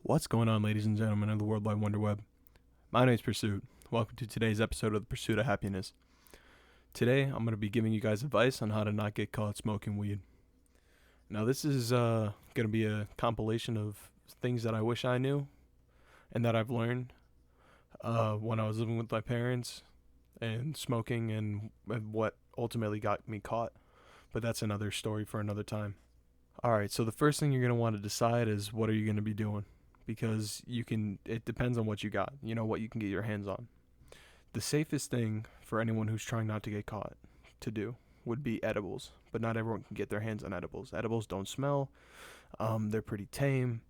What's going on, ladies and gentlemen of the worldwide wonder web? My name is Pursuit. Welcome to today's episode of The Pursuit of Happiness. Today, I'm going to be giving you guys advice on how to not get caught smoking weed. Now, this is going to be a compilation of things that I wish I knew and that I've learned when I was living with my parents and smoking and what ultimately got me caught. But that's another story for another time. Alright, so the first thing you're going to want to decide is what are you going to be doing? Because it depends on what you got, what you can get your hands on. The safest thing for anyone who's trying not to get caught to do would be edibles, but not everyone can get their hands on edibles. Edibles don't smell, they're pretty tame,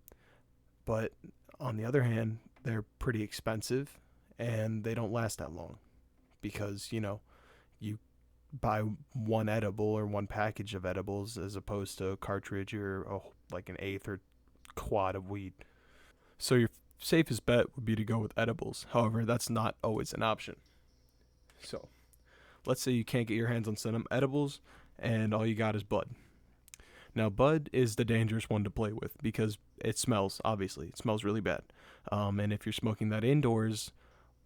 but on the other hand, they're pretty expensive and they don't last that long because, you buy one edible or one package of edibles as opposed to a cartridge or like an eighth or quad of weed. So your safest bet would be to go with edibles. However, that's not always an option. So let's say you can't get your hands on some edibles and all you got is bud. Now, bud is the dangerous one to play with because it smells, obviously. It smells really bad. And if you're smoking that indoors,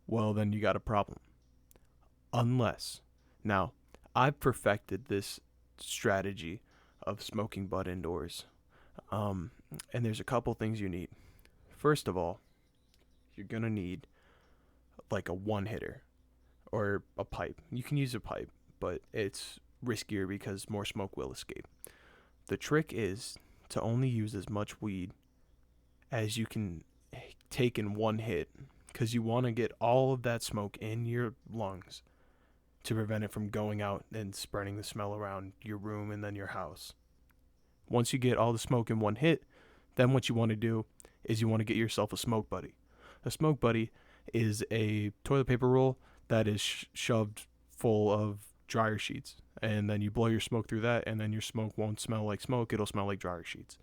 well, then you got a problem. Now, I've perfected this strategy of smoking bud indoors. And there's a couple things you need. First of all, you're going to need like a one hitter or a pipe. You can use a pipe, but it's riskier because more smoke will escape. The trick is to only use as much weed as you can take in one hit because you want to get all of that smoke in your lungs to prevent it from going out and spreading the smell around your room and then your house. Once you get all the smoke in one hit, then what you want to do is you want to get yourself a smoke buddy. A smoke buddy is a toilet paper roll that is shoved full of dryer sheets, and then you blow your smoke through that, and then your smoke won't smell like smoke, it'll smell like dryer sheets.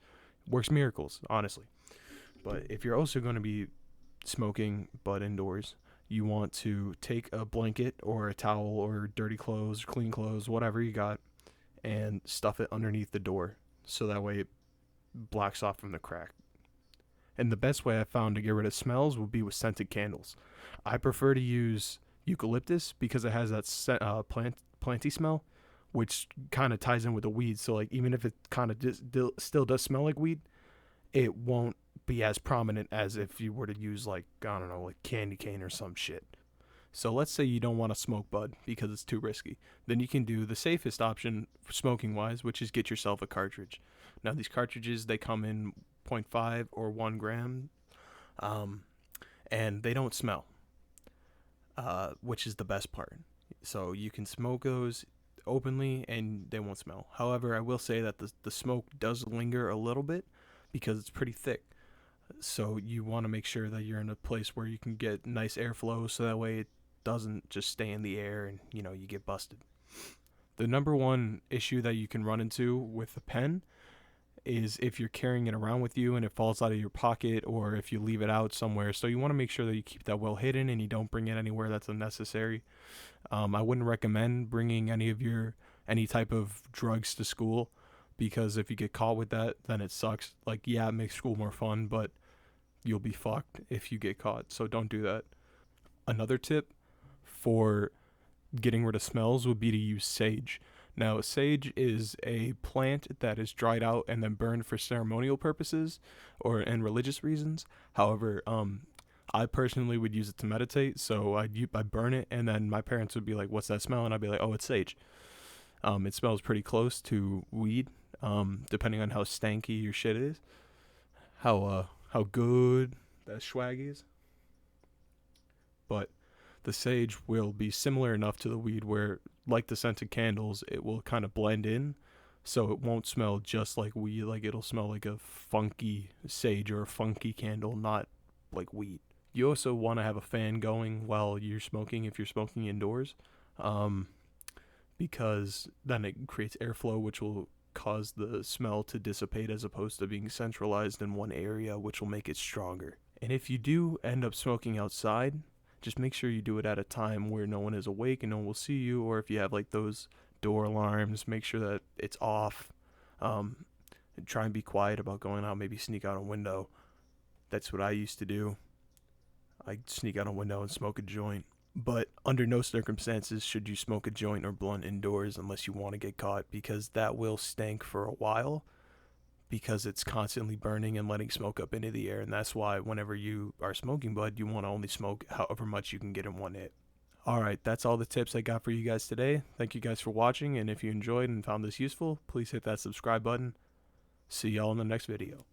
Works miracles, honestly. But if you're also going to be smoking bud indoors, you want to take a blanket or a towel or dirty clothes, clean clothes, whatever you got, and stuff it underneath the door so that way it blocks off from the crack. And the best way I found to get rid of smells would be with scented candles. I prefer to use eucalyptus because it has that planty smell, which kind of ties in with the weed. So like even if it kind of still does smell like weed, it won't be as prominent as if you were to use like I don't know, like candy cane or some shit. So let's say you don't want to smoke bud because it's too risky. Then you can do the safest option smoking wise, which is get yourself a cartridge. Now these cartridges, they come in 0.5 or 1 gram, and they don't smell, which is the best part. So you can smoke those openly and they won't smell. However, I will say that the smoke does linger a little bit because it's pretty thick. So you want to make sure that you're in a place where you can get nice airflow so that way it doesn't just stay in the air and you get busted. The number one issue that you can run into with a pen is if you're carrying it around with you and it falls out of your pocket or if you leave it out somewhere. So you want to make sure that you keep that well hidden and you don't bring it anywhere that's unnecessary. I wouldn't recommend bringing any type of drugs to school because if you get caught with that, then it sucks. Like, yeah, it makes school more fun, but you'll be fucked if you get caught. So don't do that. Another tip for getting rid of smells would be to use sage. Now, sage is a plant that is dried out and then burned for ceremonial purposes and religious reasons. However, I personally would use it to meditate, so I'd burn it, and then my parents would be like, "What's that smell?" And I'd be like, "Oh, it's sage." It smells pretty close to weed, depending on how stanky your shit is, how good that swag is. But the sage will be similar enough to the weed where, like the scented candles, it will kind of blend in, so it won't smell just like weed. Like it'll smell like a funky sage or a funky candle, not like weed. You also want to have a fan going while you're smoking if you're smoking indoors, because then it creates airflow, which will cause the smell to dissipate as opposed to being centralized in one area, which will make it stronger. And if you do end up smoking outside, just make sure you do it at a time where no one is awake and no one will see you, or if you have like those door alarms, make sure that it's off. Try and be quiet about going out, maybe sneak out a window. That's what I used to do. I'd sneak out a window and smoke a joint. But under no circumstances should you smoke a joint or blunt indoors unless you want to get caught, because that will stink for a while because it's constantly burning and letting smoke up into the air. And that's why whenever you are smoking bud, you want to only smoke however much you can get in one hit. Alright, that's all the tips I got for you guys today. Thank you guys for watching, and if you enjoyed and found this useful, please hit that subscribe button. See y'all in the next video.